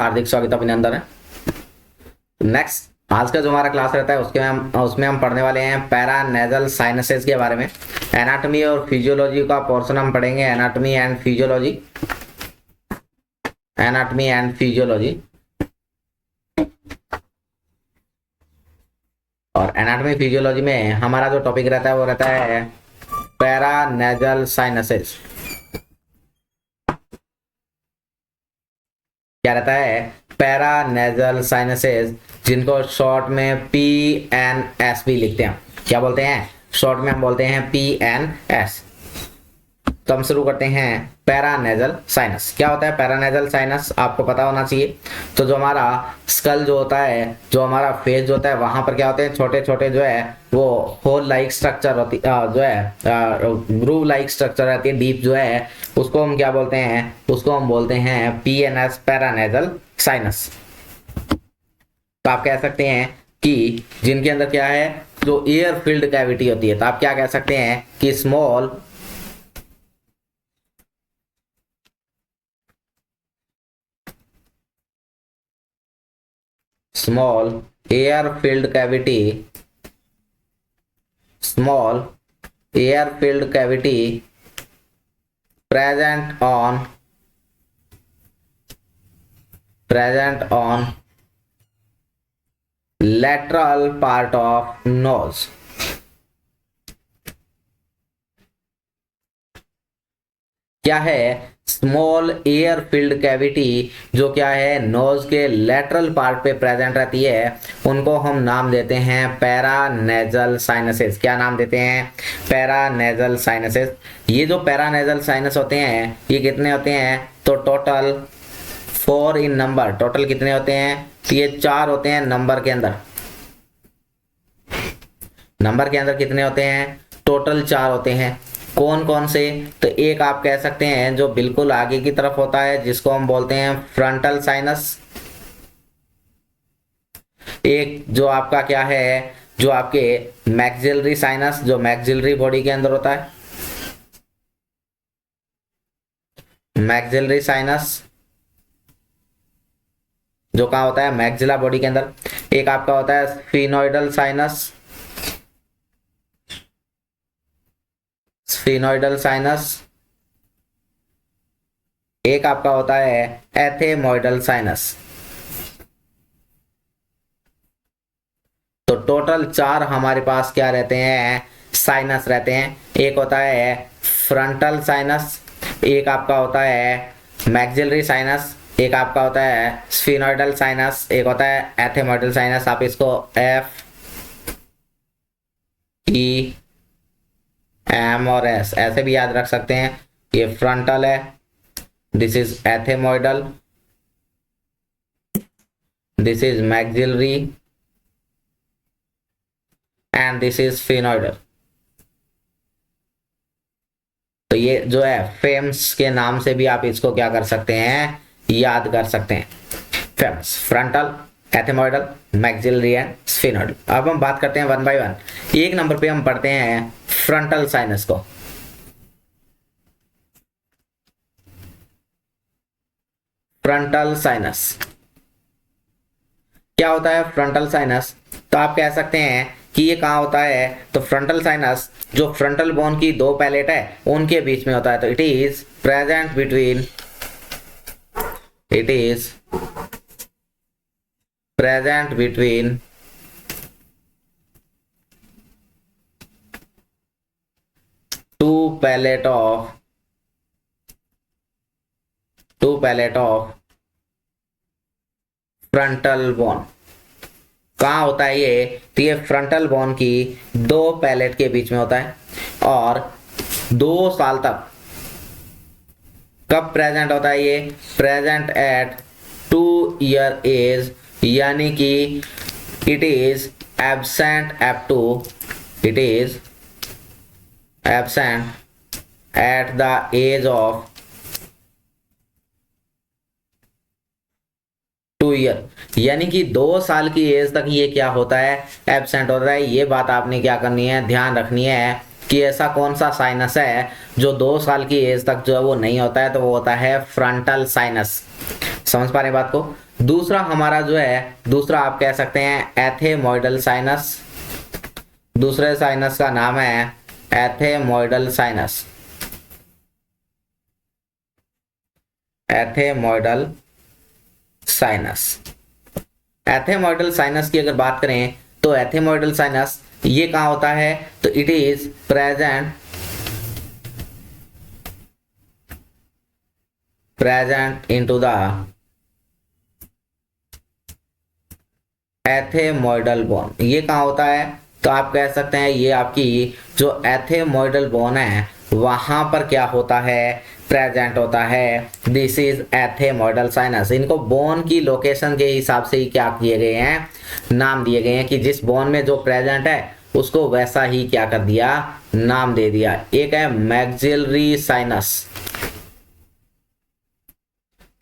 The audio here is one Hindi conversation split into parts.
हार्दिक स्वागत अभिनंदन है। नेक्स्ट आज का जो हमारा क्लास रहता है उसमें हम पढ़ने वाले हैं पैरा नेजल साइनसेस के बारे में। एनाटॉमी और फिजियोलॉजी का पोर्शन हम पढ़ेंगे, anatomy and physiology. Anatomy and physiology और एनाटॉमी फिजियोलॉजी में हमारा जो टॉपिक रहता है वो रहता है पैरा नेजल साइनसेस। क्या रहता है? पैरा नेजल साइनसेस, जिनको शॉर्ट में PNS भी लिखते हैं। क्या बोलते हैं? शॉर्ट में हम बोलते हैं PNS। तो हम शुरू करते हैं पैरा नेजल साइनस। क्या होता है पैरा नेजल साइनस? आपको पता होना चाहिए। तो जो हमारा स्कल जो होता है, जो हमारा फेस जो होता है, वहां पर क्या होते हैं छोटे छोटे जो है वो होल लाइक स्ट्रक्चर होती जो है ग्रूव लाइक स्ट्रक्चर रहती है डीप जो है, उसको हम क्या बोलते हैं? उसको हम बोलते हैं PNS, पैरा नेजल साइनस। तो आप कह सकते हैं कि जिनके अंदर क्या है, जो एयर फील्ड कैविटी होती है, तो आप क्या कह सकते हैं कि small air filled cavity, small air filled cavity present on lateral part of nose। क्या है? स्मॉल एयर फील्ड कैविटी जो क्या है नोज के लेटरल पार्ट पे प्रेजेंट रहती है, उनको हम नाम देते हैं पैरा नेजल साइनसेस। क्या नाम देते हैं? Para nasal sinuses. ये जो पैरा नेजल साइनस होते हैं ये कितने होते हैं? तो टोटल 4 इन नंबर। टोटल कितने होते हैं? तो ये 4 होते हैं नंबर के अंदर। नंबर के अंदर कितने होते हैं? टोटल 4 होते हैं। कौन कौन से? तो एक आप कह सकते हैं जो बिल्कुल आगे की तरफ होता है, जिसको हम बोलते हैं फ्रंटल साइनस। एक जो आपका क्या है, जो आपके मैक्सिलरी साइनस, जो मैक्सिलरी बॉडी के अंदर होता है, मैक्सिलरी साइनस जो कहाँ होता है? मैक्सिला बॉडी के अंदर। एक आपका होता है स्फीनोइडल साइनस, स्फीनोइडल साइनस। एक आपका होता है एथेमोइडल साइनस। तो टोटल 4 हमारे पास क्या रहते हैं? साइनस रहते हैं। एक होता है फ्रंटल साइनस, एक आपका होता है मैक्सिलरी साइनस, एक आपका होता है स्फीनोइडल साइनस, एक होता है एथेमोइडल साइनस। आप इसको FEM और S ऐसे भी याद रख सकते हैं। ये फ्रंटल है, this is ethmoidal, this is maxillary and this is sphenoidal. तो ये जो है फेम्स के नाम से भी आप इसको क्या कर सकते हैं? याद कर सकते हैं। FEMS, frontal, ethmoidal, maxillary and sphenoidal. अब हम बात करते हैं 1 बाय 1। एक नंबर पे हम पढ़ते हैं फ्रंटल साइनस को। फ्रंटल साइनस क्या होता है? फ्रंटल साइनस तो आप कह सकते हैं कि ये कहाँ होता है? तो फ्रंटल साइनस जो फ्रंटल बोन की 2 पैलेट है उनके बीच में होता है। तो it is present between, it is present between two pallet of frontal bone। कहाँ होता है ये? तो ये फ्रंटल बोन की 2 पैलेट के बीच में होता है और 2 साल तक कब प्रेजेंट होता है? ये प्रेजेंट एट 2 year एज, यानी कि it is absent at the age of 2 year, यानी कि 2 साल की एज तक ये क्या होता है? एब्सेंट होता है। ये बात आपने क्या करनी है? ध्यान रखनी है कि ऐसा कौन सा साइनस है जो 2 साल की एज तक जो है वो नहीं होता है, तो वो होता है फ्रंटल साइनस। समझ पा रहे बात को? दूसरा हमारा जो है, दूसरा आप कह सकते हैं एथेमॉइडल साइनस। दूसरे साइनस का नाम है एथेमॉइडल साइनस। एथेमॉइडल साइनस। एथेमॉइडल साइनस की अगर बात करें तो एथेमॉइडल साइनस ये कहाँ होता है, तो it is present into the ethmoidal bone. ये कहाँ होता है, तो आप कह सकते हैं ये आपकी जो एथेमॉइडल बोन है वहां पर क्या होता है, प्रेजेंट होता है। This is ethmoidal sinus. इनको बोन की लोकेशन के हिसाब से ही क्या किए गए हैं, नाम दिए गए हैं कि जिस बोन में जो प्रेजेंट है उसको वैसा ही क्या कर दिया, नाम दे दिया। एक है मैक्सिलरी साइनस।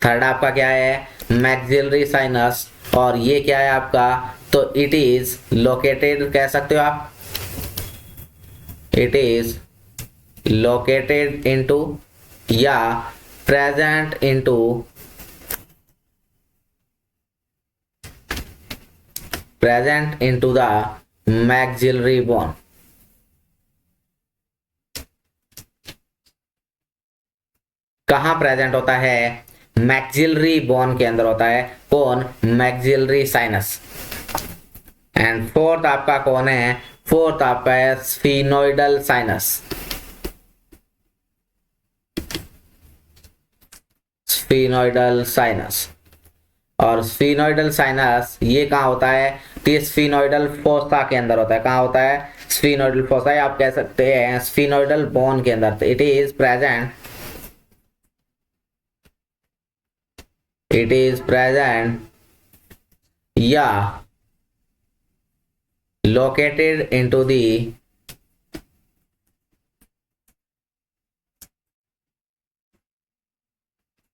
थर्ड आपका क्या है, मैक्सिलरी साइनस। और ये क्या है आपका, तो इट इज लोकेटेड, कह सकते हो आप, इट इज लोकेटेड इनटू या present into the maxillary bone. कहां प्रेजेंट होता है, मैक्सिलरी बोन के अंदर होता है। कौन, मैक्सिलरी साइनस। एंड फोर्थ आपका कौन है, फोर्थ आपका है स्फीनोइडल साइनस। स्फीनोइडल साइनस। और स्फीनोइडल साइनस ये कहाँ होता है, तो स्फीनोइडल फोसा के अंदर होता है। कहाँ होता है, स्फीनोइडल फोसा, आप कह सकते हैं स्फीनोइडल बोन के अंदर। It is present, it is present या located into the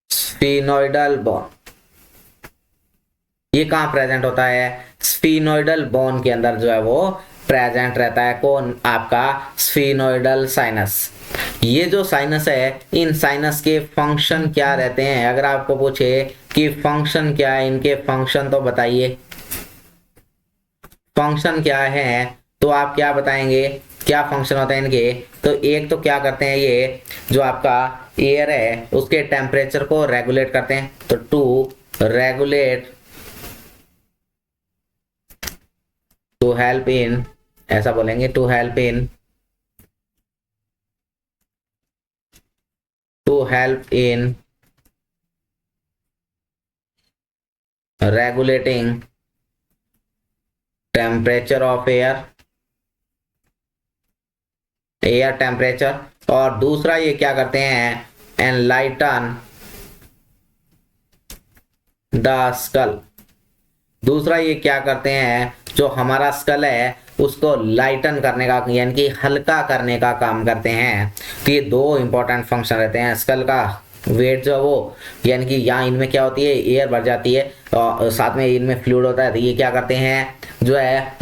स्फीनोइडल बोन। ये कहां प्रेजेंट होता है, स्फीनोइडल बोन के अंदर जो है वो प्रेजेंट रहता है। कौन, आपका स्फीनोइडल साइनस। ये जो साइनस है, इन साइनस के फंक्शन क्या रहते हैं, अगर आपको पूछे कि फंक्शन क्या है, इनके फंक्शन तो बताइए, फंक्शन क्या है, तो आप क्या बताएंगे, क्या फंक्शन होते हैं इनके। तो एक तो क्या करते हैं, ये जो आपका एयर है उसके टेम्परेचर को रेगुलेट करते हैं। तो to regulate, to help in, ऐसा बोलेंगे, to help in, to help in regulating temperature of air, air temperature. और दूसरा ये क्या करते हैं, एनलाइटन द स्कल। दूसरा ये क्या करते हैं, जो हमारा स्कल है उसको लाइटन करने का, यानी कि हल्का करने का काम करते हैं। तो ये दो इंपॉर्टेंट फंक्शन रहते हैं। स्कल का वेट जो वो, यानी कि यहाँ इनमें क्या होती है, एयर भर जाती है और साथ में इनमें फ्लूइड होता है। तो ये क्या करते हैं, जो है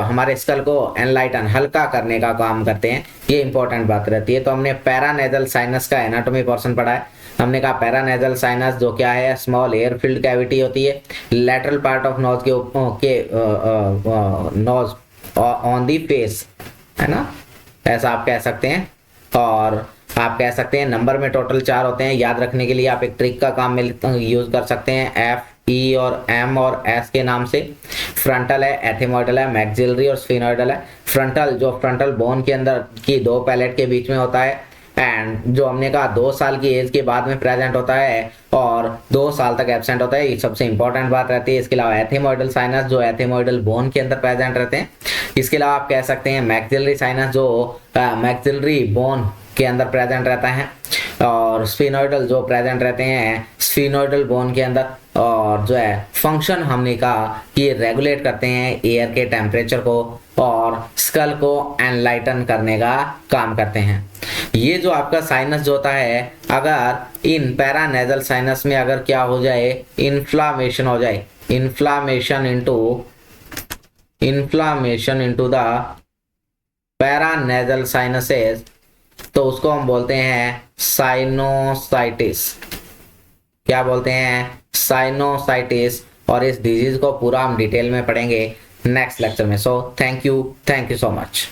हमारे स्कल को एनलाइटन, हल्का करने का काम करते हैं। ये इंपॉर्टेंट बात रहती है। तो हमने पैरानेजल साइनस का एनाटॉमी पोर्शन पढ़ा है। हमने कहा पैरानेजल साइनस जो क्या है, स्मॉल एयर फिल्ड कैविटी होती है लेटरल पार्ट ऑफ नोज के नोज ऑन दी फेस, है ना, ऐसा आप कह सकते हैं। और आप कह सकते हैं नंबर में टोटल 4 होते हैं। याद रखने के लिए आप एक ट्रिक का काम यूज कर सकते हैं, एफ, ई और एम और एस के नाम से। फ्रंटल है, एथेमॉइडल है, मैक्सिलरी और स्फीनोइडल है। फ्रंटल जो फ्रंटल बोन के अंदर की 2 पैलेट के बीच में होता है, एंड जो हमने कहा 2 साल की एज के बाद में प्रेजेंट होता है और 2 साल तक एब्सेंट होता है। ये सबसे इंपॉर्टेंट बात रहती है। इसके अलावा एथेमॉइडल साइनस जो एथेमॉइडल बोन के अंदर प्रेजेंट रहते हैं। इसके अलावा आप कह सकते हैं मैक्सिलरी साइनस जो मैक्सिलरी बोन के अंदर प्रेजेंट रहता है, और स्फीनोइडल जो प्रेजेंट रहते हैं स्फीनोइडल बोन के अंदर। और जो है फंक्शन हमने कहा कि ये रेगुलेट करते हैं एयर के टेम्परेचर को और स्कल को एनलाइटन करने का काम करते हैं। ये जो आपका साइनस जो होता है, अगर इन पैरानेजल साइनस में अगर क्या हो जाए, इन्फ्लामेशन हो जाए, inflammation into the paranasal sinuses, तो उसको हम बोलते हैं साइनोसाइटिस। क्या बोलते हैं, साइनोसाइटिस, और इस डिजीज को पूरा हम डिटेल में पढ़ेंगे नेक्स्ट लेक्चर में। So thank you so much.